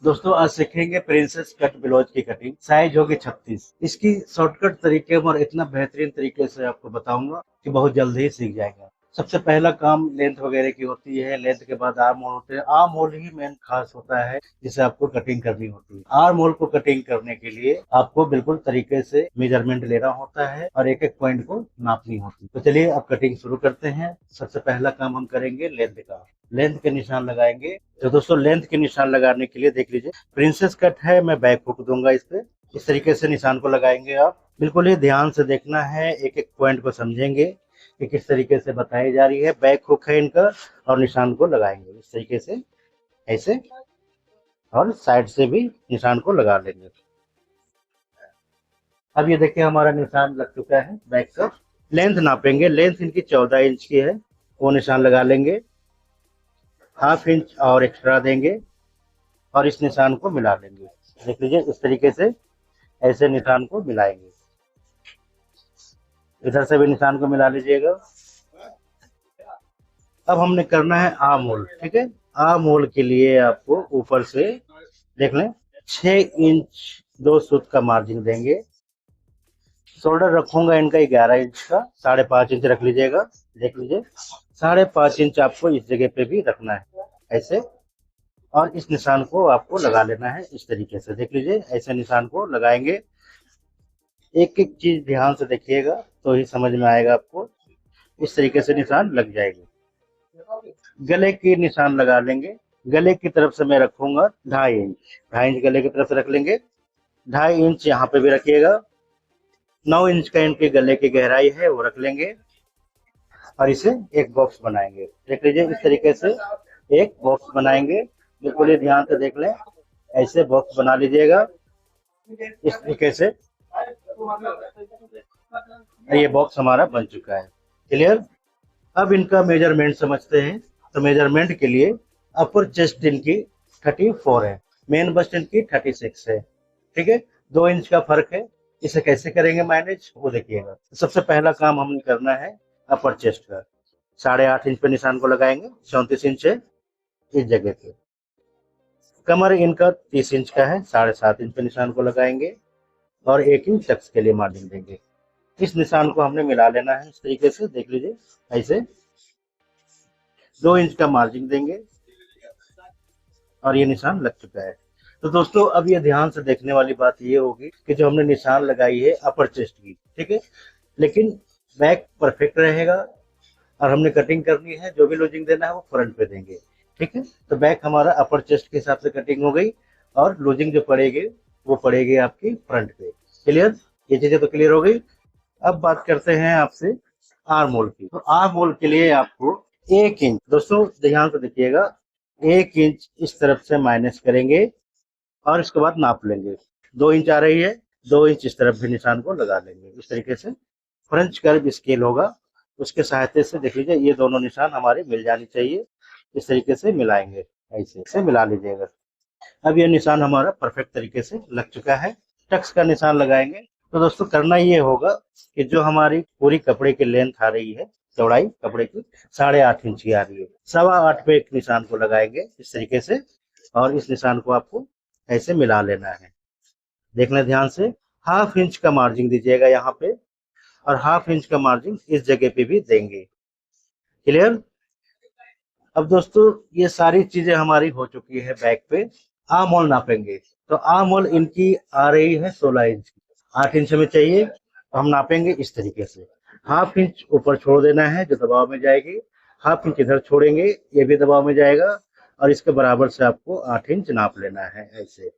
दोस्तों आज सीखेंगे प्रिंसेस कट ब्लाउज की कटिंग। साइज होगी 36। इसकी शॉर्टकट तरीके और इतना बेहतरीन तरीके से आपको बताऊंगा कि बहुत जल्दी ही सीख जाएगा। सबसे पहला काम लेंथ वगैरह की होती है। लेंथ के बाद आर्म होल होते हैं। आर्म होल ही मेन खास होता है जिसे आपको कटिंग करनी होती है। आर्म होल को कटिंग करने के लिए आपको बिल्कुल तरीके से मेजरमेंट लेना होता है और एक एक पॉइंट को नापनी होती है। तो चलिए अब कटिंग शुरू करते हैं। सबसे पहला काम हम करेंगे लेंथ का। लेंथ के निशान लगाएंगे। तो दोस्तों लेंथ के निशान लगाने के लिए देख लीजिए, प्रिंसेस कट है, मैं बैक हुक दूंगा इस पे। इस तरीके से निशान को लगाएंगे आप। बिल्कुल ही ध्यान से देखना है, एक एक पॉइंट को समझेंगे कि किस तरीके से बताई जा रही है। बैक हुक है इनका और निशान को लगाएंगे इस तरीके से, ऐसे, और साइड से भी निशान को लगा लेंगे। अब ये देखिए हमारा निशान लग चुका है बैक का। लेंथ नापेंगे। लेंथ इनकी 14 इंच की है, वो निशान लगा लेंगे। हाफ इंच और एक्स्ट्रा देंगे और इस निशान को मिला लेंगे। देख लीजिए इस तरीके से ऐसे निशान को मिलाएंगे। इधर से भी निशान को मिला लीजिएगा। अब हमने करना है आर्म होल। ठीक है, आर्म होल के लिए आपको ऊपर से देख लें 6 इंच 2 सूत का मार्जिन देंगे। शोल्डर रखूंगा इनका 11 इंच का, 5.5 इंच रख लीजिएगा। देख लीजिए 5.5 इंच आपको इस जगह पे भी रखना है ऐसे, और इस निशान को आपको लगा लेना है इस तरीके से। देख लीजिए ऐसे निशान को लगाएंगे। एक एक चीज ध्यान से देखिएगा तो ही समझ में आएगा आपको। इस तरीके से निशान लग जाएंगे। गले की निशान लगा लेंगे। गले की तरफ से मैं रखूंगा 2.5 इंच। 2.5 इंच गले की तरफ से रख लेंगे। 2.5 इंच यहाँ पे भी रखिएगा। 9 इंच का इनके गले की गहराई है वो रख लेंगे और इसे एक बॉक्स बनाएंगे। देख लीजिए इस तरीके से एक बॉक्स बनाएंगे। बिल्कुल ही ध्यान से देख लें, ऐसे बॉक्स बना लीजिएगा इस तरीके से। ये बॉक्स हमारा बन चुका है। क्लियर। अब इनका मेजरमेंट समझते हैं। तो मेजरमेंट के लिए अपर चेस्ट इनकी 34 है, मेन बस्ट इनकी 36 है। ठीक है, 2 इंच का फर्क है। इसे कैसे करेंगे मैनेज वो देखिएगा। सबसे पहला काम हमें करना है अपर चेस्ट का। 8.5 इंच पे निशान को लगाएंगे। 34 इंच है इस जगह पे। कमर इनका 30 इंच का है, 7.5 इंच पे निशान को लगाएंगे और 1 इंच टक्स के लिए मार्जिन देंगे। इस निशान को हमने मिला लेना है इस तरीके से। देख लीजिए ऐसे 2 इंच का मार्जिन देंगे और ये निशान लग चुका है। तो दोस्तों अब ये ध्यान से देखने वाली बात ये होगी कि जो हमने निशान लगाई है अपर चेस्ट की, ठीक है, लेकिन बैक परफेक्ट रहेगा और हमने कटिंग करनी है, जो भी लूजिंग देना है वो फ्रंट पे देंगे। ठीक है, तो बैक हमारा अपर चेस्ट के हिसाब से कटिंग हो गई और लूजिंग जो पड़ेगी वो पड़ेगी आपकी फ्रंट पे। क्लियर, ये चीजें तो क्लियर हो गई। अब बात करते हैं आपसे आर्म होल की। तो आर्म होल के लिए आपको 1 इंच, दोस्तों ध्यान से देखिएगा, 1 इंच इस तरफ से माइनस करेंगे और इसके बाद नाप लेंगे। 2 इंच आ रही है, 2 इंच इस तरफ भी निशान को लगा लेंगे इस तरीके से। फ्रेंच कर्व स्केल होगा, उसके सहायता से देख लीजिए ये दोनों निशान हमारे मिल जानी चाहिए। इस तरीके से मिलाएंगे, ऐसे मिला लीजिएगा। अब ये निशान हमारा परफेक्ट तरीके से लग चुका है। टक्स का निशान लगाएंगे। तो दोस्तों करना ये होगा कि जो हमारी पूरी कपड़े की लेंथ आ रही है, चौड़ाई कपड़े की 8.5 इंच की आ रही है, 8.25 पे एक निशान को लगाएंगे इस तरीके से और इस निशान को आपको ऐसे मिला लेना है। देखना ध्यान से। हाफ इंच का मार्जिन दीजिएगा यहाँ पे और हाफ इंच का मार्जिन इस जगह पे भी देंगे। क्लियर। अब दोस्तों ये सारी चीजें हमारी हो चुकी है बैक पे। आर्म होल नापेंगे। तो आर्म होल इनकी आ रही है 16 इंच की, 8 इंच में चाहिए, तो हम नापेंगे इस तरीके से। हाफ इंच ऊपर छोड़ देना है जो दबाव में जाएगी, हाफ इंच इधर छोड़ेंगे ये भी दबाव में जाएगा और इसके बराबर से आपको 8 इंच नाप लेना है ऐसे।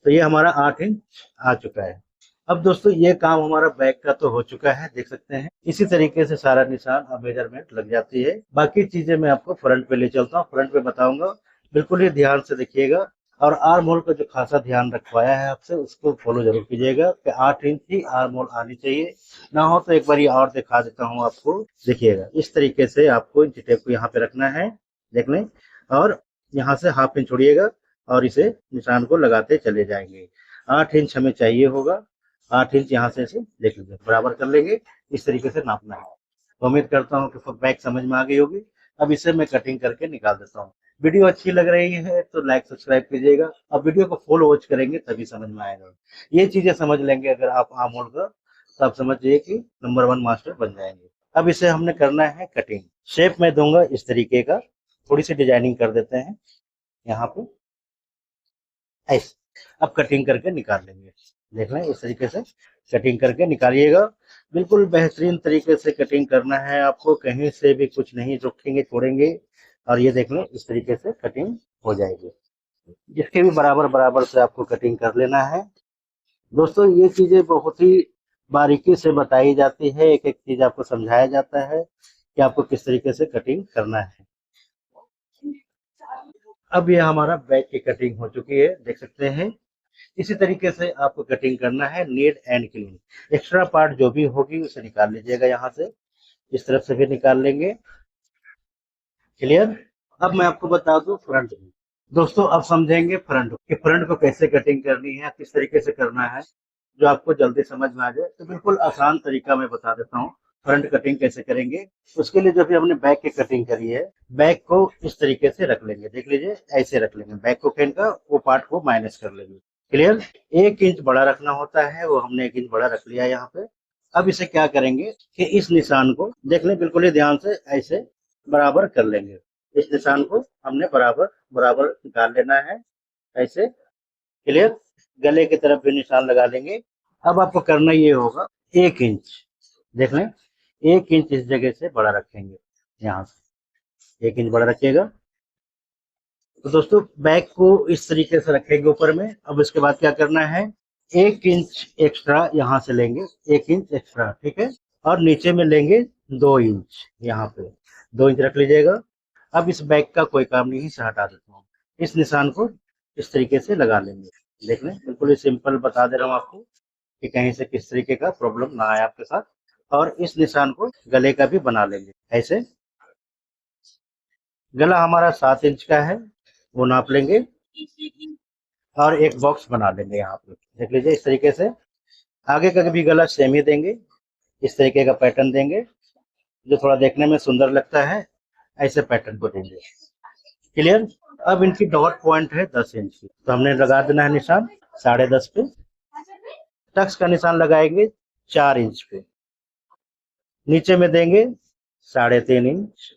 तो ये हमारा 8 इंच आ चुका है। अब दोस्तों ये काम हमारा बैक का तो हो चुका है, देख सकते हैं। इसी तरीके से सारा निशान और मेजरमेंट लग जाती है। बाकी चीजें मैं आपको फ्रंट पे ले चलता हूँ, फ्रंट पे बताऊंगा। बिल्कुल ही ध्यान से देखिएगा और आर्म होल का जो खासा ध्यान रखवाया है आपसे उसको फॉलो जरूर कीजिएगा कि 8 इंच ही आर्म होल आनी चाहिए। ना हो तो एक बार ये और दिखा देता हूँ आपको। देखिएगा इस तरीके से आपको इंच टेप को यहाँ पे रखना है, देख लें, और यहाँ से हाफ इंच छोड़िएगा और इसे निशान को लगाते चले जाएंगे। 8 इंच हमें चाहिए होगा। 8 इंच यहाँ से ऐसे देख लीजिए बराबर कर लेंगे। इस तरीके से नापना है। तो उम्मीद करता हूँ कि बैक समझ में आ गई होगी। अब इसे मैं कटिंग करके निकाल देता हूँ। वीडियो अच्छी लग रही है तो लाइक सब्सक्राइब कीजिएगा। अब वीडियो को फुल वॉच करेंगे तभी समझ में आएगा। ये चीजें समझ लेंगे अगर आप आमूल का, तो आप समझिए कि नंबर 1 मास्टर बन जाएंगे। अब इसे हमने करना है कटिंग। शेप मैं दूंगा इस तरीके का, थोड़ी सी डिजाइनिंग कर देते हैं यहाँ पे ऐसे। अब कटिंग करके निकाल लेंगे। देख लें इस तरीके से कटिंग करके निकालिएगा। बिल्कुल बेहतरीन तरीके से कटिंग करना है आपको, कहीं से भी कुछ नहीं रोकेंगे छोड़ेंगे। और ये देख लें इस तरीके से कटिंग हो जाएगी। जिसके भी बराबर बराबर से आपको कटिंग कर लेना है। दोस्तों ये चीजें बहुत ही बारीकी से बताई जाती है, एक एक चीज आपको समझाया जाता है कि आपको किस तरीके से कटिंग करना है। अब ये हमारा बैक की कटिंग हो चुकी है, देख सकते हैं। इसी तरीके से आपको कटिंग करना है neat and clean. Extra part जो भी होगी उसे निकाल लीजिएगा यहाँ से, इस तरफ से भी निकाल लेंगे। क्लियर। अब मैं आपको बता दूं फ्रंट में। दोस्तों अब समझेंगे फ्रंट कि फ्रंट को कैसे कटिंग करनी है, किस तरीके से करना है। जो आपको जल्दी समझ में आ जाए तो बिल्कुल आसान तरीका मैं बता देता हूँ। फ्रंट कटिंग कैसे करेंगे, उसके लिए जो भी हमने बैक की कटिंग करी है, बैक को इस तरीके से रख लेंगे। देख लीजिए ऐसे रख लेंगे, बैक को फेन का वो पार्ट को माइनस कर लेंगे। क्लियर। 1 इंच बड़ा रखना होता है, वो हमने 1 इंच बड़ा रख लिया यहाँ पे। अब इसे क्या करेंगे कि इस निशान को देख लें, बिल्कुल ही ध्यान से ऐसे बराबर कर लेंगे। इस निशान को हमने बराबर बराबर निकाल लेना है ऐसे। क्लियर। गले की तरफ भी निशान लगा लेंगे। अब आपको करना ये होगा 1 इंच, देख लें 1 इंच इस जगह से बड़ा रखेंगे, यहाँ से 1 इंच बड़ा रखिएगा। तो दोस्तों बैक को इस तरीके से रखेंगे ऊपर में। अब इसके बाद क्या करना है, 1 इंच एक्स्ट्रा यहाँ से लेंगे, 1 इंच एक्स्ट्रा, ठीक है। और नीचे में लेंगे 2 इंच, यहाँ पे 2 इंच रख लीजिएगा। अब इस बैक का कोई काम नहीं, इसे हटा देता हूँ। इस निशान को इस तरीके से लगा लेंगे। देख लें बिल्कुल ही सिंपल बता दे रहा हूँ आपको कि कहीं से किस तरीके का प्रॉब्लम ना आए आपके साथ। और इस निशान को गले का भी बना लेंगे ऐसे। गला हमारा 7 इंच का है, वो नाप लेंगे और एक बॉक्स बना लेंगे यहाँ पे। देख लीजिए इस तरीके से। आगे का भी गला सेम ही देंगे, इस तरीके का पैटर्न देंगे जो थोड़ा देखने में सुंदर लगता है, ऐसे पैटर्न को देंगे। क्लियर। अब इनकी डॉट पॉइंट है 10 इंच की, तो हमने लगा देना है निशान 10.5 पे। टक्स का निशान लगाएंगे 4 इंच पे। नीचे में देंगे 3.5 इंच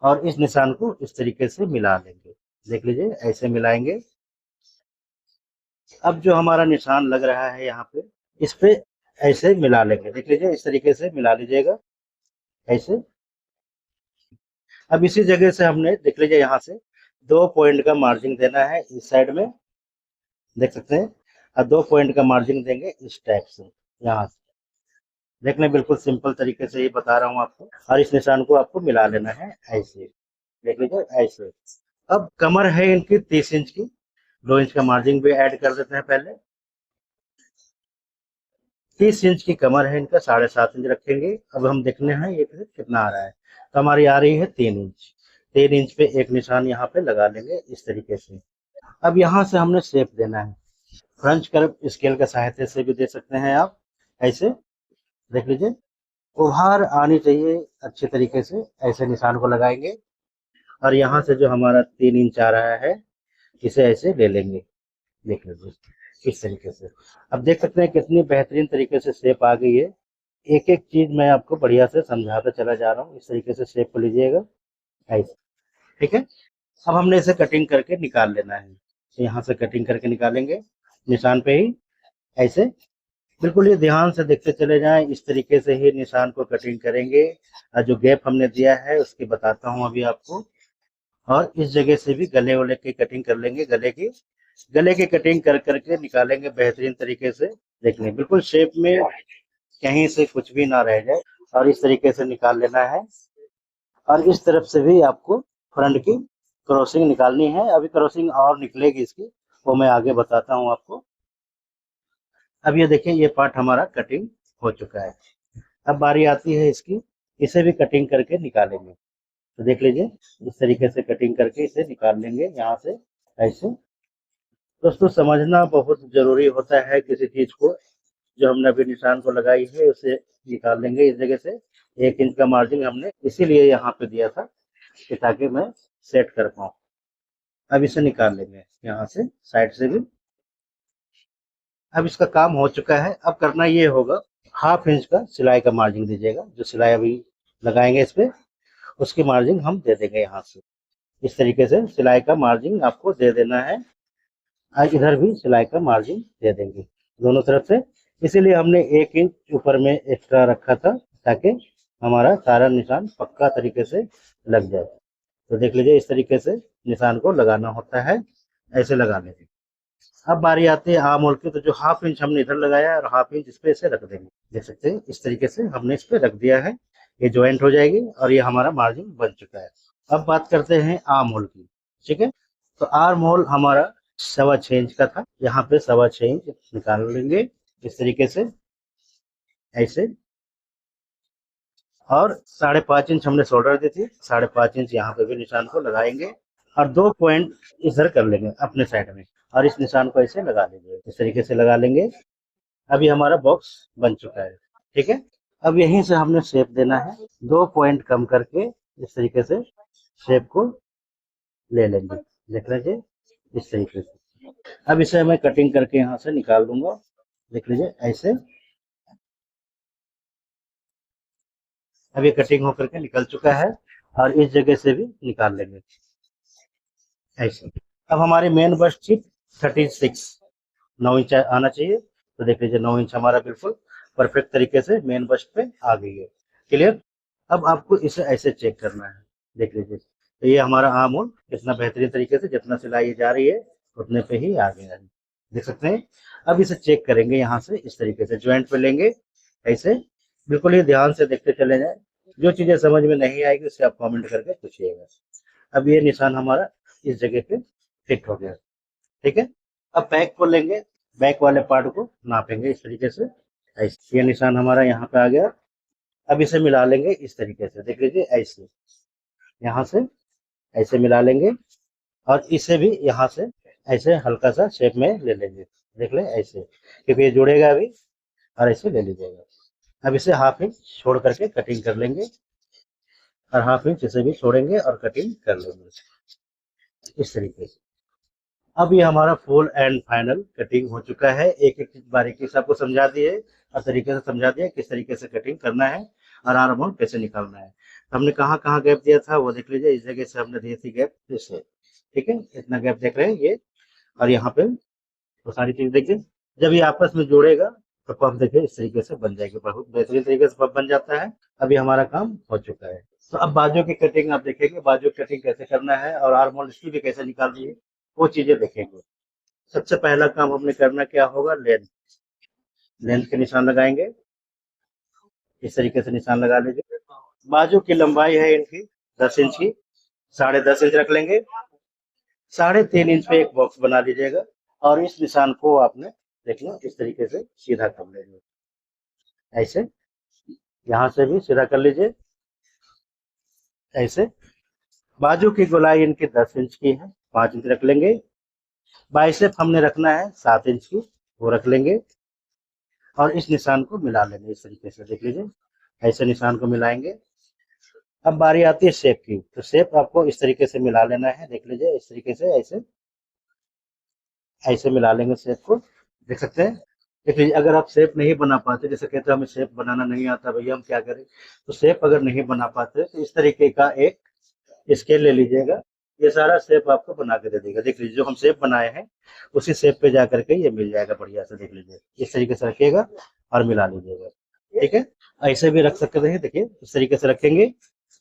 और इस निशान को इस तरीके से मिला लेंगे। देख लीजिए ऐसे मिलाएंगे। अब जो हमारा निशान लग रहा है यहाँ पे, इस पे ऐसे मिला लेंगे। देख लीजिए इस तरीके से मिला लीजिएगा ऐसे। अब इसी जगह से हमने देख लीजिए यहाँ से 2 पॉइंट का मार्जिन देना है इस साइड में, देख सकते हैं। और 2 पॉइंट का मार्जिन देंगे इस टाइप से यहाँ से। देखने बिल्कुल सिंपल तरीके से ही बता रहा हूँ आपको। और इस निशान को आपको मिला लेना है ऐसे, देख लीजिए ऐसे। अब कमर है इनकी 30 इंच की, 2 इंच का मार्जिन भी ऐड कर देते हैं पहले। 30 इंच की कमर है इनका, 7.5 इंच रखेंगे। अब हम देखने हैं ये कितना आ रहा है, तो हमारी आ रही है 3 इंच। 3 इंच पे एक निशान यहाँ पे लगा लेंगे इस तरीके से। अब यहाँ से हमने शेप देना है। फ्रेंच कर्व स्केल का सहायता से भी दे सकते हैं आप ऐसे। देख लीजिए उभार आनी चाहिए अच्छे तरीके से, ऐसे निशान को लगाएंगे। और यहाँ से जो हमारा 3 इंच आ रहा है इसे ऐसे ले लेंगे। देख लीजिए इस तरीके से। अब देख सकते हैं कितनी बेहतरीन तरीके से शेप आ गई है। एक एक चीज मैं आपको बढ़िया से समझाता चला जा रहा हूँ। इस तरीके से शेप को लीजिएगा ऐसे, ठीक है। अब हमने इसे कटिंग करके निकाल लेना है, तो यहाँ से कटिंग करके निकालेंगे निशान पे ही ऐसे। बिल्कुल ये ध्यान से देखते चले जाएं, इस तरीके से ही निशान को कटिंग करेंगे। और जो गैप हमने दिया है उसकी बताता हूँ अभी आपको। और इस जगह से भी गले वाले की कटिंग कर लेंगे, गले की कटिंग कर करके निकालेंगे बेहतरीन तरीके से। देखने बिल्कुल शेप में कहीं से कुछ भी ना रह जाए, और इस तरीके से निकाल लेना है। और इस तरफ से भी आपको फ्रंट की क्रॉसिंग निकालनी है। अभी क्रॉसिंग और निकलेगी इसकी, वो मैं आगे बताता हूँ आपको। अब ये देखिए ये पार्ट हमारा कटिंग हो चुका है। अब बारी आती है इसकी, इसे भी कटिंग करके निकालेंगे। तो देख लीजिए इस तरीके से कटिंग करके इसे निकाल लेंगे यहाँ से ऐसे। दोस्तों समझना बहुत जरूरी होता है किसी चीज को। जो हमने अभी निशान को लगाई है उसे निकाल लेंगे इस जगह से। 1 इंच का मार्जिन हमने इसीलिए यहाँ पे दिया था कि ताकि मैं सेट कर पाऊँ। अब इसे निकाल लेंगे यहाँ से, साइड से भी। अब इसका काम हो चुका है। अब करना ये होगा, 1/2 इंच का सिलाई का मार्जिन दीजिएगा। जो सिलाई अभी लगाएंगे इस पे, उसकी मार्जिन हम दे देंगे यहाँ से। इस तरीके से सिलाई का मार्जिन आपको दे देना है। आज इधर भी सिलाई का मार्जिन दे देंगे दोनों तरफ से। इसीलिए हमने 1 इंच ऊपर में एक्स्ट्रा रखा था, ताकि हमारा सारा निशान पक्का तरीके से लग जाए। तो देख लीजिए, इस तरीके से निशान को लगाना होता है, ऐसे लगा लीजिए। अब बारी आती है आर्म होल की। तो जो 1/2 इंच हमने इधर लगाया और 1/2 इंच इस पे ऐसे रख देंगे। देख सकते हैं, इस तरीके से हमने इस पे रख दिया है। ये ज्वाइंट हो जाएगी और ये हमारा मार्जिन बन चुका है। अब बात करते हैं आर्म होल की। ठीक है, तो आर्म होल हमारा 6.25 इंच का था। यहाँ पे 6.25 इंच निकाल लेंगे इस तरीके से, ऐसे। और 5.5 इंच हमने शोल्डर दी थी, 5.5 इंच यहाँ पे भी निशान को लगाएंगे। और 2 पॉइंट इधर कर लेंगे अपने साइड में, और इस निशान को ऐसे लगा लेंगे, इस तरीके से लगा लेंगे। अभी हमारा बॉक्स बन चुका है। ठीक है, अब यहीं से हमने शेप देना है। 2 पॉइंट कम करके इस तरीके से शेप को ले लेंगे। देख लीजिए, इस तरीके से। अब इसे मैं कटिंग करके यहाँ से निकाल दूंगा। देख लीजिए, ऐसे। अब ये कटिंग होकर के निकल चुका है, और इस जगह से भी निकाल लेंगे ऐसे। अब हमारे मेन बस्ट की 36 9 इंच आना चाहिए। तो देख लीजिए, 9 इंच हमारा बिल्कुल परफेक्ट तरीके से मेन बस्ट पे आ गई है। क्लियर। अब आपको इसे ऐसे चेक करना है। देख लीजिए, तो ये हमारा आर्म होल कितना बेहतरीन तरीके से, जितना सिलाई जा रही है उतने पे ही आ गया है। देख सकते हैं। अब इसे चेक करेंगे यहाँ से, इस तरीके से ज्वाइंट पे लेंगे ऐसे। बिल्कुल ही ध्यान से देखते चले जाए। जो चीजें समझ में नहीं आएगी उससे आप कमेंट करके पूछिएगा। अब ये निशान हमारा इस जगह पे फिट हो गया। ठीक है, अब बैक को लेंगे, बैक वाले पार्ट को नापेंगे इस तरीके से ऐसे। ये निशान हमारा यहाँ पे आ गया। अब इसे मिला लेंगे इस तरीके से। देख लीजिए, ऐसे यहाँ से ऐसे मिला लेंगे, और इसे भी यहाँ से ऐसे हल्का सा शेप में ले लेंगे। देख ले ऐसे, क्योंकि ये जुड़ेगा अभी, और ऐसे ले लीजिएगा। अब इसे 1/2 इंच छोड़ करके कटिंग कर लेंगे, और 1/2 इंच इसे भी छोड़ेंगे और कटिंग कर लेंगे इस तरीके से। अब ये हमारा फुल एंड फाइनल कटिंग हो चुका है। एक एक चीज बारीकी से आपको समझा दिए, और तरीके से समझा दिया किस तरीके से कटिंग करना है और आर्म होल कैसे निकालना है। तो हमने कहाँ कहाँ गैप दिया था वो देख लीजिए। इस जगह से हमने दी थी गैप, इससे। ठीक है, इतना गैप देख रहे हैं ये, और यहाँ पे तो सारी चीज देखिए। जब ये आपस में जोड़ेगा तो पफ देखिए इस तरीके से बन जाएगी। बहुत बेहतरीन तरीके से पफ बन जाता है। अभी हमारा काम हो चुका है। तो अब बाजू की कटिंग आप देखेंगे, बाजू की कटिंग कैसे करना है और आर्म होल इसकी भी कैसे निकालनी है, वो चीजें देखेंगे। सबसे पहला काम हमने करना क्या होगा, लेंथ। लेंथ के निशान लगाएंगे, इस तरीके से निशान लगा लीजिए। बाजू की लंबाई है इनकी 10 इंच की, 10.5 इंच रख लेंगे। 3.5 इंच पे एक बॉक्स बना लीजिएगा, और इस निशान को आपने देखना इस तरीके से सीधा कर लेंगे ऐसे। यहाँ से भी सीधा कर लीजिए ऐसे। बाजू की गोलाई इनकी 10 इंच की है, 5 इंच रख लेंगे। बाइसेप हमने रखना है 7 इंच की, वो रख लेंगे, और इस निशान को मिला लेंगे इस तरीके से। देख लीजिए, ऐसे निशान को मिलाएंगे। अब बारी आती है शेप की। तो शेप आपको इस तरीके से मिला लेना है। देख लीजिए, इस तरीके से ऐसे ऐसे मिला लेंगे शेप को। देख सकते हैं। देख लीजिए, अगर आप शेप नहीं बना पाते, जैसे कहते हैं हमें शेप बनाना नहीं आता भैया, हम क्या करें, तो शेप अगर नहीं बना पाते तो इस तरीके का एक स्केल ले लीजिएगा। ये सारा शेप आपको बना के दे देगा। देख लीजिए, जो हम शेप बनाए हैं उसी शेप पे जा करके ये मिल जाएगा बढ़िया से। देख लीजिए, इस तरीके से रखिएगा और मिला लीजिएगा। ठीक है, ऐसे भी रख सकते हैं। देखिए, इस तरीके से रखेंगे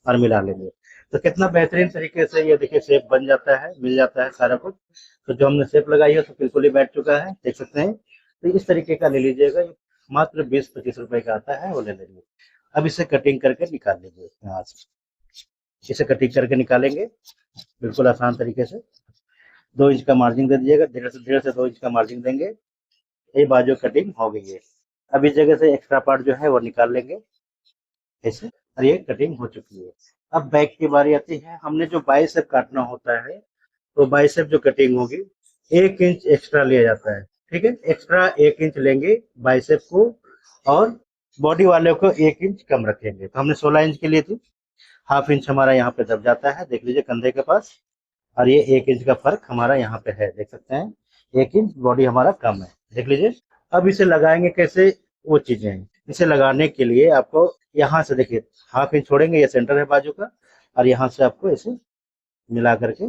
और मिला लेंगे, तो कितना बेहतरीन तरीके से ये देखिए शेप बन जाता है, मिल जाता है सारा कुछ। तो जो हमने शेप लगाई है तो बिल्कुल ही बैठ चुका है, देख सकते हैं। तो इस तरीके का ले लीजिएगा, मात्र 20-25 रुपए का आता है, वो ले लेंगे। अब इसे कटिंग करके निकाल लीजिए यहाँ से। इसे कटिंग करके निकालेंगे बिल्कुल आसान तरीके से। 2 इंच का मार्जिन दे दीजिएगा, 1.5 से 2 इंच का मार्जिन देंगे। ये बाजू कटिंग हो गई है। अब इस जगह से एक्स्ट्रा पार्ट जो है वो निकाल लेंगे ऐसे, और ये कटिंग हो चुकी है। अब बैक की बारी आती है। हमने जो बाइसेप काटना होता है, तो बाइसेप जो कटिंग होगी 1 इंच एक्स्ट्रा लिया जाता है। ठीक है, एक्स्ट्रा 1 इंच लेंगे बाइसेप को, और बॉडी वाले को 1 इंच कम रखेंगे। तो हमने 16 इंच की ली थी, हाफ इंच हमारा यहाँ पे दब जाता है, देख लीजिए कंधे के पास। और ये 1 इंच का फर्क हमारा यहाँ पे है, देख सकते हैं 1 इंच बॉडी हमारा कम है, देख लीजिए। अब इसे लगाएंगे कैसे, वो चीजें हैं। इसे लगाने के लिए आपको यहाँ से देखिए हाफ इंच छोड़ेंगे, ये सेंटर है बाजू का, और यहाँ से आपको इसे मिला करके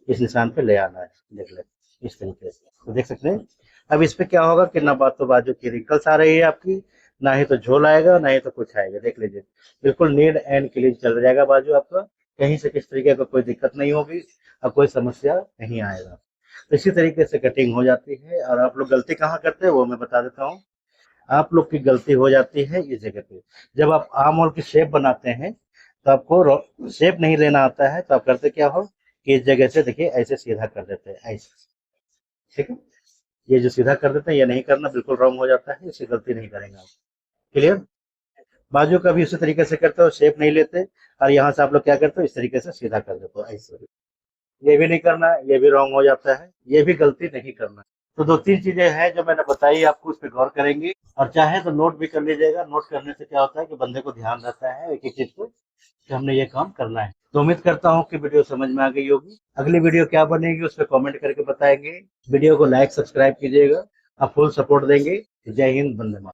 इस निशान पे ले आना है, देख ले इस तरीके से। तो देख सकते हैं अब इस पे क्या होगा कि ना बात तो बाजू की रिंकल्स आ रही है आपकी, ना ही तो झोल आएगा, ना ही तो कुछ आएगा, देख लीजिए बिल्कुल नीट एंड क्लीन चल जाएगा बाजू आपका। कहीं से किस तरीके का कोई दिक्कत नहीं होगी और कोई समस्या नहीं आएगा। तो इसी तरीके से कटिंग हो जाती है। और आप लोग गलती कहाँ करते हैं वो मैं बता देता हूँ। आप लोग की गलती हो जाती है इस जगह पे, जब आप आर्म होल की शेप बनाते हैं तो आपको शेप नहीं लेना आता है, तो आप करते क्या हो कि इस जगह से देखिए ऐसे सीधा कर देते हैं, ऐसे, ठीक है। ये जो सीधा कर देते हैं ये नहीं करना, बिल्कुल रॉन्ग हो जाता है, इससे गलती नहीं करेंगे आप। क्लियर। बाजू का भी उसी तरीके से करते हो, शेप नहीं लेते, और यहाँ से आप लोग क्या करते हो इस तरीके से सीधा कर देते हो ऐसे। ये भी नहीं करना, ये भी रॉन्ग हो जाता है, ये भी गलती नहीं करना। तो 2-3 चीजें हैं जो मैंने बताई, आपको उस पर गौर करेंगे और चाहे तो नोट भी कर लीजिएगा। नोट करने से क्या होता है कि बंदे को ध्यान रहता है एक एक चीज को कि हमने ये काम करना है। तो उम्मीद करता हूँ कि वीडियो समझ में आ गई होगी। अगली वीडियो क्या बनेगी उस पर कॉमेंट करके बताएंगे। वीडियो को लाइक सब्सक्राइब कीजिएगा, आप फुल सपोर्ट देंगे। जय हिंद, वंदे मातरम।